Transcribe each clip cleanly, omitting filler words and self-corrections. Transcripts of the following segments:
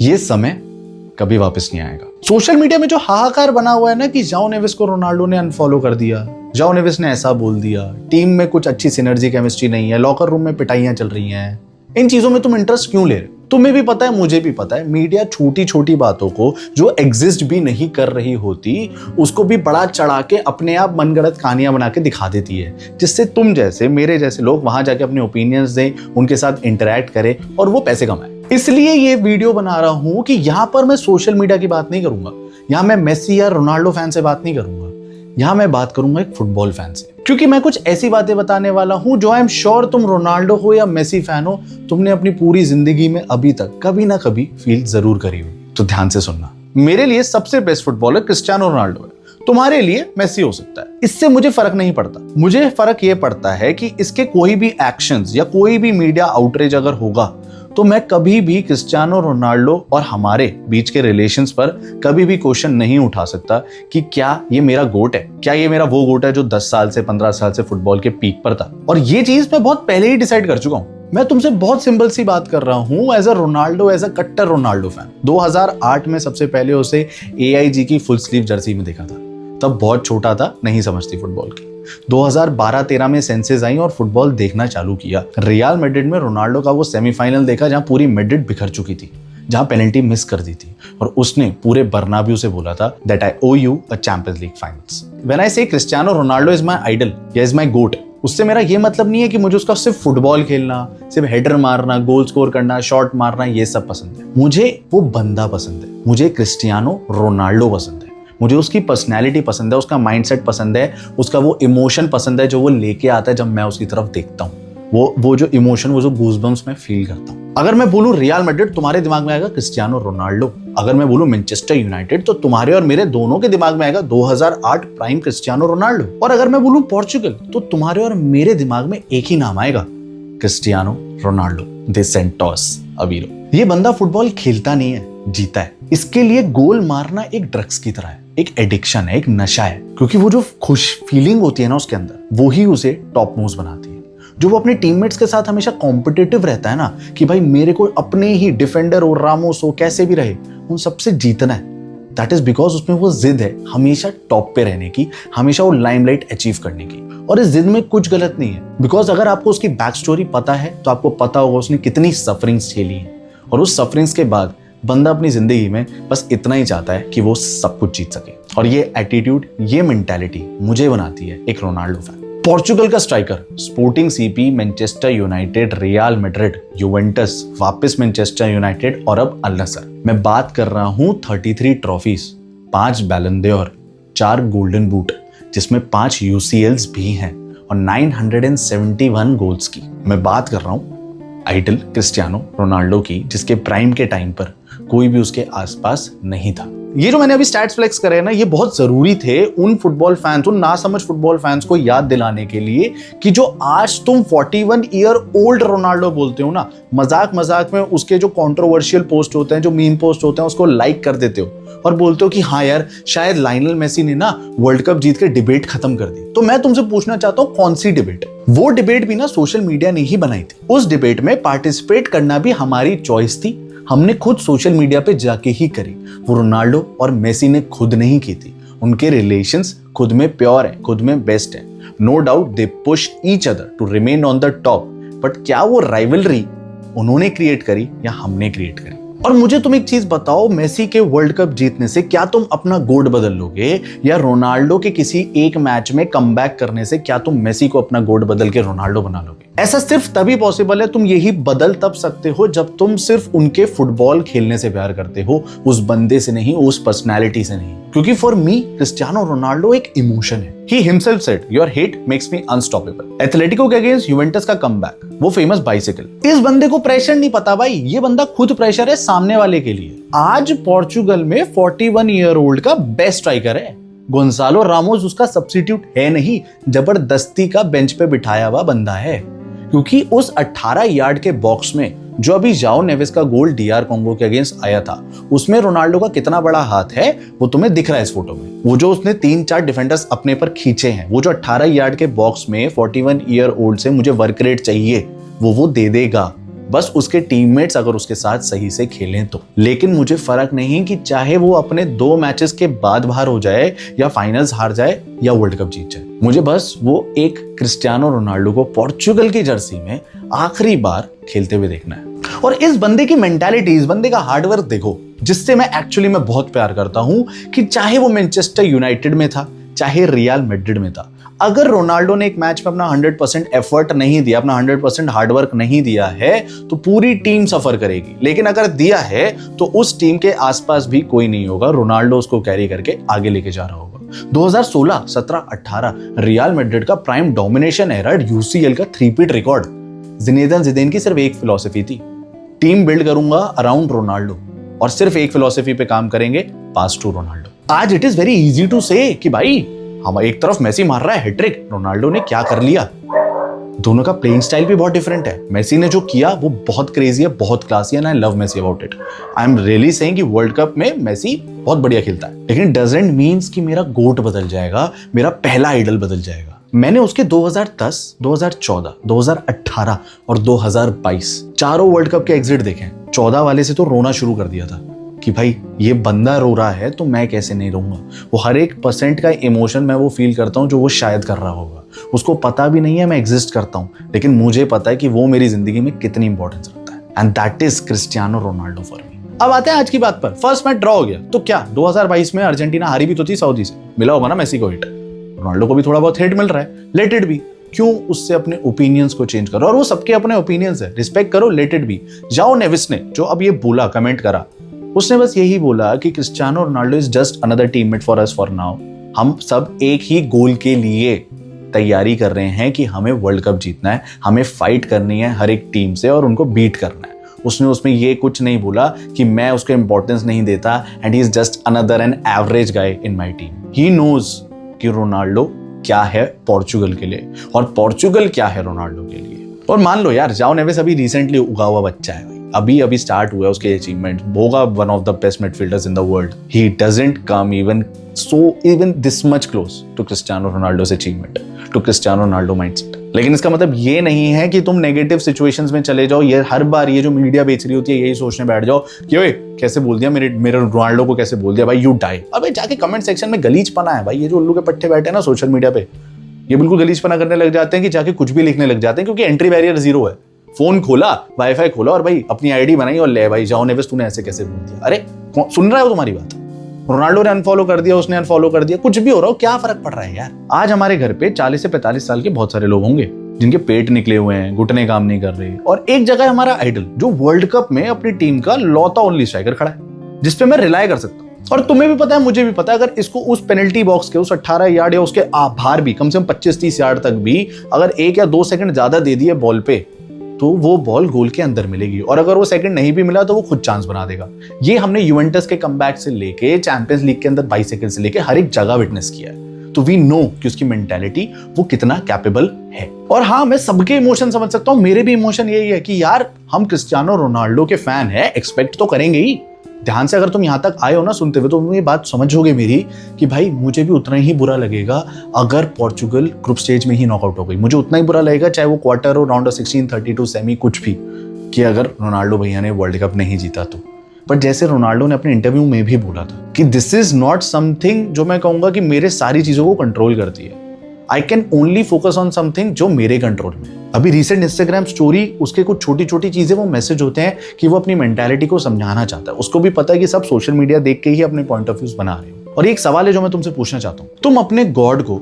ये समय कभी वापस नहीं आएगा। सोशल मीडिया में जो हाहाकार बना हुआ है ना कि जाओ नेविस को रोनाल्डो ने अनफॉलो कर दिया, जाओ नेविस ने ऐसा बोल दिया, टीम में कुछ अच्छी सिनर्जी केमिस्ट्री नहीं है, लॉकर रूम में पिटाइयां चल रही हैं, इन चीजों में तुम इंटरेस्ट क्यों ले रहे हो? तुम्हें भी पता है, मुझे भी पता है, मीडिया छोटी छोटी बातों को जो एग्जिस्ट भी नहीं कर रही होती उसको भी बड़ा चढ़ा के अपने आप मनगढ़ंत कहानियां बना के दिखा देती है, जिससे तुम जैसे मेरे जैसे लोग वहां जाके अपने ओपिनियंस दें, उनके साथ इंटरेक्ट करें और वो पैसे कमाएं। इसलिए ये वीडियो बना रहा हूं कि यहां पर मैं सोशल मीडिया की बात नहीं करूंगा, यहां मैं मेसी या रोनाल्डो फैन से बात नहीं करूंगा, यहां मैं बात करूंगा एक फुटबॉल फैन से। क्योंकि मैं कुछ ऐसी बातें बताने वाला हूं जो आई एम श्योर तुम रोनाल्डो हो या मेसी फैन हो, तुमने अपनी पूरी जिंदगी में अभी तक कभी ना कभी फील जरूर करी हो। तो ध्यान से सुनना, मेरे लिए सबसे बेस्ट फुटबॉलर क्रिस्टियानो रोनाल्डो है, तुम्हारे लिए मेसी हो सकता है। इससे मुझे फर्क नहीं पड़ता, मुझे फर्क यह पड़ता है कि इसके कोई भी एक्शंस या कोई भी मीडिया आउटरीच अगर होगा तो मैं कभी भी क्रिस्टियानो रोनाल्डो और हमारे बीच के रिलेशंस पर कभी भी क्वेश्चन नहीं उठा सकता कि क्या ये मेरा गोट है, क्या ये मेरा वो गोट है जो 10 साल से 15 साल से फुटबॉल के पीक पर था। और ये चीज मैं बहुत पहले ही डिसाइड कर चुका हूं। मैं तुमसे बहुत सिंपल सी बात कर रहा हूं, as a Ronaldo, as a कट्टर रोनाल्डो फैन। 2008 में सबसे पहले उसे AIG की फुल स्लीव जर्सी में देखा था, तब बहुत छोटा था, नहीं समझती फुटबॉल की। 2012-13 में सेंसेस आई और फुटबॉल देखना चालू किया। रियल मैड्रिड में रोनाल्डो का वो सेमीफाइनल देखा जहां पूरी मैड्रिड बिखर चुकी थी, जहां पेनल्टी मिस कर दी थी और उसने पूरे बर्नाब्यू से बोला था that I owe you a Champions League finals. When I say Cristiano Ronaldo is my idol या इज माय गोट, उससे मेरा ये मतलब नहीं है कि मुझे उसका सिर्फ फुटबॉल खेलना, सिर्फ हेडर मारना, गोल स्कोर करना, शॉट मारना ये सब पसंद है। मुझे वो बंदा पसंद है, मुझे क्रिस्टियानो रोनाल्डो पसंद है, मुझे उसकी पर्सनैलिटी पसंद है, उसका माइंडसेट पसंद है, उसका वो इमोशन पसंद है जो वो लेके आता है जब मैं उसकी तरफ देखता हूँ। वो जो इमोशन, वो जो गूज़बम्प्स मैं फील करता हूँ। अगर मैं बोलूँ रियल मैड्रिड, तुम्हारे दिमाग में आएगा क्रिस्टियानो रोनाल्डो। अगर मैं बोलूँ मैनचेस्टर यूनाइटेड, तो तुम्हारे और मेरे दोनों के दिमाग में आएगा 2008 प्राइम क्रिस्टियानो रोनाल्डो। और अगर मैं बोलूँ पोर्चुगल, तो तुम्हारे और मेरे दिमाग में एक ही नाम आएगा, क्रिस्टियानो रोनाल्डो दे सेंटोस अवीरो। ये बंदा फुटबॉल खेलता नहीं है, जीता है। इसके लिए गोल मारना एक ड्रग्स की तरह है, एक एडिक्शन है, एक नशा है, क्योंकि वो जो खुश फीलिंग होती है ना उसके अंदर, वो ही उसे टॉप मोस्ट बनाती है। जो वो अपने टीममेट्स के साथ हमेशा कॉम्पिटिटिव रहता है ना कि भाई मेरे को अपने ही डिफेंडर हो, रामोस हो, कैसे भी रहे, उन सबसे जीतना है। दैट इज बिकॉज उसमें वो जिद है हमेशा टॉप पे रहने की, हमेशा वो लाइमलाइट अचीव करने की। और इस जिद में कुछ गलत नहीं है, बिकॉज अगर आपको उसकी बैक स्टोरी पता है तो आपको पता होगा उसने कितनी सफरिंग्स झेली है, और उस सफरिंग्स के बाद बंदा अपनी जिंदगी में बस इतना ही चाहता है कि वो सब कुछ जीत सके। और ये एटीट्यूड, ये मेंटालिटी मुझे बनाती है एक रोनाल्डो फैन। पोर्चुगल का striker, sporting CP, Manchester United, real Madrid, Juventus, वापस मैनचेस्टर यूनाइटेड और अब अल नसर। मैं बात कर रहा हूं 33 ट्रॉफीज, 5 बैलन d'Or, 4 गोल्डन बूट, जिसमें 5 UCLs भी हैं, और 971 गोल्स की। मैं बात कर रहा हूं आइडल क्रिस्टियानो रोनाल्डो की, जिसके प्राइम के टाइम पर कोई भी उसके आसपास नहीं था। ये जो मैंने अभी स्टैट्स फ्लेक्स करे ना, ये बहुत जरूरी थे उन फुटबॉल फैंस, उन नासमझ फुटबॉल फैंस को याद दिलाने के लिए कि जो आज तुम 41 ईयर ओल्ड रोनाल्डो बोलते हो ना, मजाक मजाक में उसके जो कंट्रोवर्शियल पोस्ट होते हैं, जो मीम पोस्ट होते हैं, उसको लाइक कर देते हो और बोलते हो कि हाँ यार शायद लायनल मेसी ने ना वर्ल्ड कप जीत के डिबेट खत्म कर दी। तो मैं तुमसे पूछना चाहता हूँ, कौन सी डिबेट? वो डिबेट भी ना सोशल मीडिया ने ही बनाई थी। उस डिबेट में पार्टिसिपेट करना भी हमारी चॉइस थी, हमने खुद सोशल मीडिया पे जाके ही करी। वो रोनाल्डो और मेसी ने खुद नहीं की थी, उनके रिलेशंस खुद में प्योर है, खुद में बेस्ट है। No doubt they push each other to remain on the top, but क्या वो राइवलरी उन्होंने क्रिएट करी या हमने क्रिएट करी? और मुझे तुम एक चीज बताओ, मेसी के वर्ल्ड कप जीतने से क्या तुम अपना गोट बदल लोगे, या रोनाल्डो के किसी एक मैच में कमबैक करने से क्या तुम मेसी को अपना गोट बदल के रोनाल्डो बना लोगे? ऐसा सिर्फ तभी पॉसिबल है, तुम यही बदल तब सकते हो जब तुम सिर्फ उनके फुटबॉल खेलने से प्यार करते हो, उस बंदे से नहीं, उस पर्सनैलिटी से नहीं। क्योंकि फॉर मी क्रिस्टियानो रोनाल्डो एक इमोशन है। He himself said, "Your hate makes me unstoppable." Atletico के अगेंस्ट यूवेंटस का कमबैक, वो फेमस बाइसिकल। इस बंदे को प्रेशर नहीं पता भाई, ये बंदा खुद प्रेशर है सामने वाले के लिए। आज पोर्चुगल में 41 ईयर ओल्ड का बेस्ट स्ट्राइकर है। गोंसालो रामोस उसका सब्स्टिट्यूट है नहीं, जबरदस्ती का बेंच पे बिठाया हुआ बंदा है। क्योंकि उस 18 यार्ड के बॉक्स में जो अभी जाओ नेविस का गोल DR कॉन्गो के अगेंस्ट आया था, उसमें रोनाल्डो का कितना बड़ा हाथ है वो तुम्हें दिख रहा है इस फोटो में। वो जो उसने 3-4 डिफेंडर्स अपने पर खींचे हैं, वो जो 18 यार्ड के बॉक्स में 41 ईयर ओल्ड से मुझे वर्क रेट चाहिए वो दे देगा। बस उसके टीममेट्स अगर उसके साथ सही से खेलें तो। लेकिन मुझे फर्क नहीं कि चाहे वो अपने 2 मैचेस के बाद बाहर हो जाए या फाइनल्स हार जाए या वर्ल्ड कप जीत जाए, मुझे बस वो एक क्रिस्टियानो रोनाल्डो को पोर्चुगल की जर्सी में आखिरी बार खेलते हुए देखना है। और इस बंदे की मेंटालिटी, इस बंदे का हार्डवर्क देखो, जिससे मैं एक्चुअली में बहुत प्यार करता हूं कि चाहे वो मैनचेस्टर यूनाइटेड में था, चाहे रियल मैड्रिड में था, अगर रोनाल्डो ने एक मैच में अपना 100% एफर्ट नहीं दिया, अपना 100% हार्डवर्क नहीं दिया है, तो पूरी टीम सफर करेगी। लेकिन अगर दिया है तो उस टीम के आसपास भी कोई नहीं होगा, रोनाल्डो उसको कैरी करके आगे लेके जा रहा होगा। 2016, 17, 18 रियल मैड्रिड का प्राइम डोमिनेशन एरा, यूसीएल का 3-पीट रिकॉर्ड। जिनेदिन जिदान की सिर्फ एक फिलॉसफी थी, टीम बिल्ड करूंगा अराउंड रोनाल्डो, और सिर्फ एक फिलॉसफी पे काम करेंगे, पास टू रोनाल्डो। आज it is very easy to say कि भाई हम एक तरफ मेसी मार रहा है हैट्रिक, रोनाल्डो ने क्या कर लिया। दोनों का प्लेइंग स्टाइल भी बहुत डिफरेंट है। मेसी ने जो किया वो बहुत क्रेजी है, बहुत क्लासी है, and I love Messi about it. I am really saying कि वर्ल्ड कप में मेसी बहुत बढ़िया खेलता है, लेकिन डजंट मीन्स कि मेरा गोट बदल जाएगा, मेरा पहला आइडल बदल जाएगा। मैंने उसके 2010, 2014, 2018 और 2022 चारों वर्ल्ड कप के एग्जिट देखे। 14 वाले से तो रोना शुरू कर दिया था कि भाई ये बंदा रो रहा है तो मैं कैसे नहीं रहूंगा। वो हर एक % का इमोशन मैं वो फील करता हूँ जो वो शायद कर रहा होगा। उसको पता भी नहीं है मैं एग्जिस्ट करता हूँ, लेकिन मुझे पता है कि वो मेरी जिंदगी में कितनी इंपॉर्टेंस रखता है, and that is Cristiano Ronaldo for me. अब आते हैं आज की बात पर। फर्स्ट मैच ड्रॉ हो गया तो क्या 2022 में अर्जेंटीना हारी भी तो थी सऊदी से, मिला होगा ना मेसी को हिट, रोनाल्डो को भी थोड़ा बहुत हिट मिल रहा है, लेट इट बी। क्यों उससे अपने ओपिनियंस को चेंज करो, और वो सबके अपने ओपिनियंस है, रिस्पेक्ट करो, लेट इट बी। जाओ नेविस ने जो अब ये बोला, कमेंट करा, उसने बस यही बोला कि Cristiano Ronaldo is just another teammate for us for now. हम सब एक ही गोल के लिए तैयारी कर रहे हैं कि हमें वर्ल्ड कप जीतना है, हमें फाइट करनी है हर एक टीम से और उनको बीट करना है। उसने उसमें ये कुछ नहीं बोला कि मैं उसको इंपॉर्टेंस नहीं देता and he is just another an average guy in my team. He knows कि रोनाल्डो क्या है पोर्चुगल के लिए और पोर्चुगल क्या है रोनाल्डो के लिए। और मान लो यार, जाओ नेवेस अभी रिसेंटली उगा हुआ बच्चा है, अभी स्टार्ट हुआ है उसके अचीवमेंट, होगा one of the best midfielders in the world. He doesn't come even this much close to Cristiano Ronaldo's achievement, to Cristiano Ronaldo mindset. लेकिन इसका मतलब ये नहीं है कि तुम नेगेटिव सिचुएशंस में चले जाओ, ये हर बार ये जो मीडिया बेच रही होती है यही सोचने बैठ जाओ कि ओए कैसे बोल दिया मेरे रोनाल्डो को, कैसे बोल दिया भाई, यू डाई। अबे जाके कमेंट सेक्शन में गलीचपना है भाई, ये जो उल्लू के पट्टे बैठे हैं ना सोशल मीडिया पे, ये बिल्कुल गलीचपना करने लग जाते हैं कि जाके कुछ भी लिखने लग जाते हैं, क्योंकि एंट्री बैरियर 0 है। फोन खोला, वाईफाई खोला और भाई अपनी आईडी बनाई और ले भाई जाओ नेवेस तूने ऐसे कैसे बोल दिया। अरे सुन रहा है वो तुम्हारी बात? रोनाल्डो ने अनफॉलो कर दिया, उसने अनफॉलो कर दिया, कुछ भी हो रहा हो, क्या फर्क पड़ रहा है यार। आज हमारे घर पे 40 से 45 साल के बहुत सारे लोग होंगे जिनके पेट निकले हुए हैं, घुटने काम नहीं कर रहे, और एक जगह हमारा आइडल जो वर्ल्ड कप में अपनी टीम का लौता ओनली स्ट्राइकर खड़ा है जिसपे मैं रिलाय कर सकता हूँ। और तुम्हें भी पता है, मुझे भी पता है, अगर इसको उस पेनल्टी बॉक्स के उस 18 यार्ड या उसके बाहर भी कम से कम 25-30 यार्ड तक भी अगर 1 या 2 सेकंड ज्यादा दे दिए बॉल पे, तो वो बॉल गोल के अंदर मिलेगी, और अगर वो सेकंड नहीं भी मिला तो वो खुद चांस बना देगा। ये हमने यूवेंटस के कमबैक से लेके चैंपियंस लीग के अंदर 22 सेकंड से लेके हर एक जगह विटनेस किया है। तो वी नो कि उसकी मेंटालिटी वो कितना कैपेबल है। और हाँ, मैं सबके इमोशन समझ सकता हूँ, मेरे भी इमोशन यही है कि यार हम क्रिस्टियानो रोनाल्डो के फैन है, एक्सपेक्ट तो करेंगे ही। ध्यान से अगर तुम यहां तक आए हो ना सुनते हुए, तो तुम ये बात समझोगे मेरी कि भाई मुझे भी उतना ही बुरा लगेगा अगर पोर्चुगल ग्रुप स्टेज में ही नॉकआउट हो गई। मुझे उतना ही बुरा लगेगा चाहे वो क्वार्टर हो, राउंड ऑफ 16, 32, सेमी, कुछ भी, कि अगर रोनाल्डो भैया ने वर्ल्ड कप नहीं जीता तो। बट जैसे रोनाल्डो ने अपने इंटरव्यू में भी बोला था कि दिस इज नॉट समथिंग जो मैं कहूंगा कि मेरे सारी चीजों को कंट्रोल करती है। I can only focus on something जो मेरे कंट्रोल में है। अभी रिसेंट इंस्टाग्राम स्टोरी, उसके कुछ छोटी छोटी चीजें, वो मैसेज होते हैं कि वो अपनी मेंटालिटी को समझाना चाहता है। उसको भी पता है कि सब सोशल मीडिया देख के ही अपने पॉइंट ऑफ व्यूज बना रहे हो। और एक सवाल है जो मैं तुमसे पूछना चाहता हूँ, तुम अपने गॉड को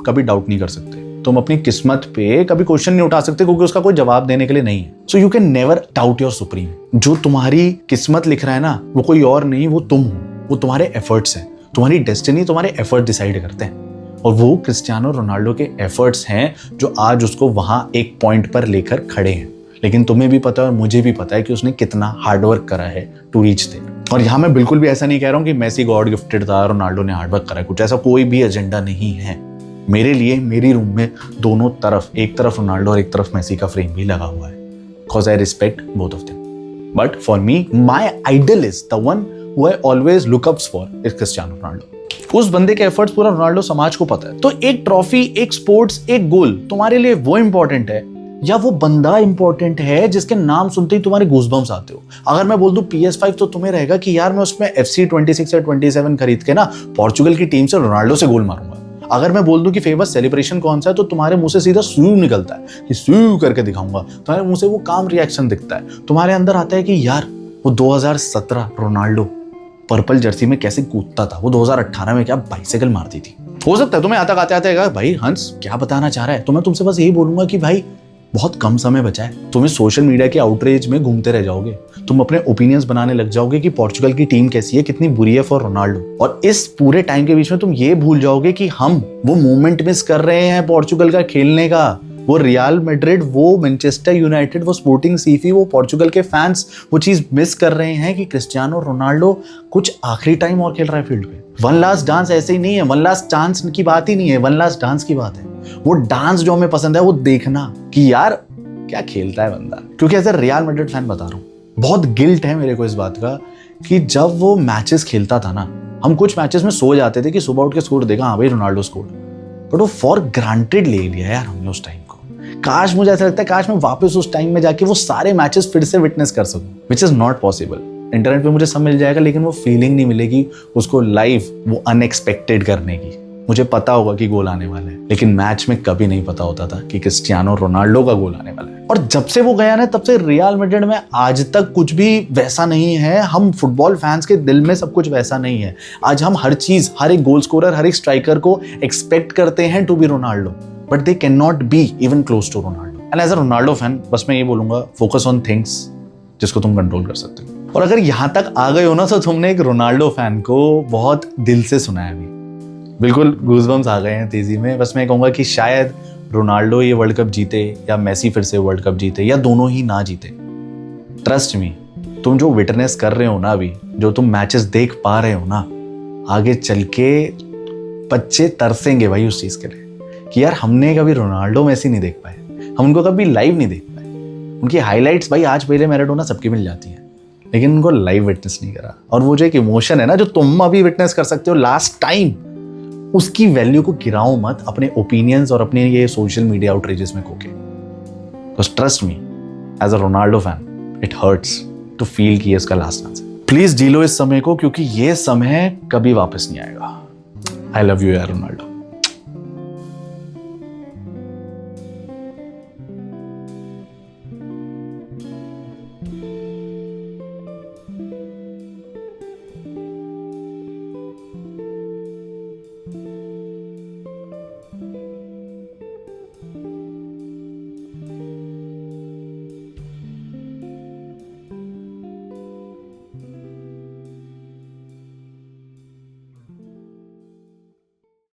कभी डाउट नहीं कर सकते, तुम अपनी किस्मत पे कभी क्वेश्चन नहीं उठा सकते क्योंकि उसका कोई जवाब देने के लिए नहीं है। So you can never doubt your supreme. जो तुम्हारी किस्मत लिख रहा है ना, वो कोई और नहीं, वो तुम हो, वो तुम्हारे एफर्ट्स हैं। तुम्हारी डेस्टिनी तुम्हारे एफर्ट डिसाइड करते हैं, और वो क्रिस्टियानो रोनाल्डो के एफर्ट्स हैं जो आज उसको वहां एक पॉइंट पर लेकर खड़े हैं। लेकिन तुम्हें भी पता है और मुझे भी पता है कि उसने कितना हार्डवर्क करा है टू रीच देयर। और यहाँ मैं बिल्कुल भी ऐसा नहीं कह रहा हूँ कि मेसी गॉड गिफ्टेड था, रोनाल्डो ने हार्डवर्क करा है, कुछ ऐसा कोई भी एजेंडा नहीं है। मेरे लिए मेरी रूम में दोनों तरफ, एक तरफ रोनाल्डो और एक तरफ मेसी का फ्रेम भी लगा हुआ है, because I respect both of them. But for me, my idol is the one who I always look up for is Cristiano Ronaldo. उस बंदे के एफर्ट्स पूरा रोनाल्डो समाज को पता है। तो एक ट्रॉफी, एक स्पोर्ट्स, एक गोल तुम्हारे लिए वो इंपॉर्टेंट है या वो बंदा इंपॉर्टेंट है जिसके नाम सुनते ही तुम्हारे गूज़बम्स आते हो? अगर मैं बोल दूं PS5 तो तुम्हें रहेगा कि यार मैं उसमें FC26 या 27 खरीद के ना पोर्चुगल की टीम से रोनाल्डो से गोल मारूंगा। अगर मैं बोल दूं कि फेमस सेलिब्रेशन कौन सा है तो तुम्हारे मुंह से सीधा सू निकलता है कि सू करके दिखाऊंगा। तुम्हारे मुंह से वो काम रिएक्शन दिखता है। तुम्हारे अंदर आता है कि यार वो 2017 रोनाल्डो पर्पल जर्सी में कैसे कूदता था, वो 2018 में क्या बाइसाइकिल मारती थी। हो सकता है तुम्हें आता आते आते भाई हंस क्या बताना चाह रहा है, तो मैं तुमसे बस यही बोलूंगा कि भाई बहुत कम समय बचा है। तुम्हें सोशल मीडिया के आउटरीच में घूमते रह जाओगे, तुम अपने ओपिनियंस बनाने लग जाओगे कि पोर्चुगल की टीम कैसी है, कितनी बुरी है फॉर रोनाल्डो, और इस पूरे टाइम के बीच में तुम ये भूल जाओगे कि हम वो मोमेंट मिस कर रहे हैं पोर्चुगल का खेलने का। वो रियल मैड्रिड, वो मैनचेस्टर यूनाइटेड, वो स्पोर्टिंग सीफी, वो पोर्चुगल के फैंस वो चीज मिस कर रहे हैं कि क्रिस्टियानो रोनाल्डो कुछ आखिरी टाइम और खेल रहा है फील्ड पे। वन लास्ट डांस ऐसे ही नहीं है, वन लास्ट चांस की बात ही नहीं है, वन लास्ट डांस की बात है। वो डांस जो हमें पसंद है वो देखना कि यार क्या खेलता है बंदा। क्योंकि as a Real Madrid fan बता रहा हूँ, बहुत गिल्ट है मेरे को इस बात का कि जब वो मैचेस खेलता था ना, हम कुछ मैचेस में सो जाते थे कि सुबह उठ के स्कोर देखा, हाँ भाई रोनाल्डो स्कोर, बट वो फॉर ग्रांटेड ले लिया यार हमने उस टाइम को। काश, मुझे ऐसा लगता है काश मैं वापस उस टाइम में जाके वो सारे मैचेस फिर से विटनेस कर सकूं, which is not possible. Internet पे मुझे सब मिल जाएगा लेकिन वो फीलिंग नहीं मिलेगी उसको लाइव, वो अनएक्सपेक्टेड करने की। मुझे पता होगा कि गोल आने वाला है, लेकिन मैच में कभी नहीं पता होता था कि क्रिस्टियानो रोनाल्डो का गोल आने वाला है। और जब से वो गया ना, तब से रियल मैड्रिड में आज तक कुछ भी वैसा नहीं है। हम फुटबॉल फैंस के दिल में सब कुछ वैसा नहीं है। आज हम हर चीज, हर एक गोल स्कोरर, हर एक स्ट्राइकर को एक्सपेक्ट करते हैं to be Ronaldo, but they can not be even close to Ronaldo. And as a Ronaldo fan बस मैं ये बोलूंगा, फोकस ऑन थिंग्स जिसको तुम कंट्रोल कर सकते हो। और अगर यहां तक आ गए हो ना, तो तुमने एक रोनाल्डो फैन को बहुत दिल से सुना है। अभी बिल्कुल गूज़बम्स आ गए हैं तेजी में। बस मैं कहूंगा कि शायद रोनाल्डो ये वर्ल्ड कप जीते या मेसी फिर से वर्ल्ड कप जीते या दोनों ही ना जीते। ट्रस्ट मी, तुम जो विटनेस कर रहे हो ना अभी, जो तुम मैचेस देख पा रहे हो ना, आगे चल के बच्चे तरसेंगे भाई उस चीज के लिए कि यार हमने कभी रोनाल्डो मेसी नहीं देख पाए, हम उनको कभी लाइव नहीं देख पाए। उनकी हाईलाइट्स भाई आज पहले मैराडोना सबकी मिल जाती है, लेकिन उनको लाइव विटनेस नहीं करा। और वो जो एक इमोशन है ना, जो तुम अभी विटनेस कर सकते हो लास्ट टाइम, उसकी वैल्यू को गिराओ मत अपने ओपिनियंस और अपने ये सोशल मीडिया आउटरीजेस में खोके। बस trust me, as a Ronaldo fan it hurts to feel कि ये इसका लास्ट डांस है। प्लीज जी लो इस समय को, क्योंकि ये समय कभी वापस नहीं आएगा। आई लव यू यार रोनाल्डो।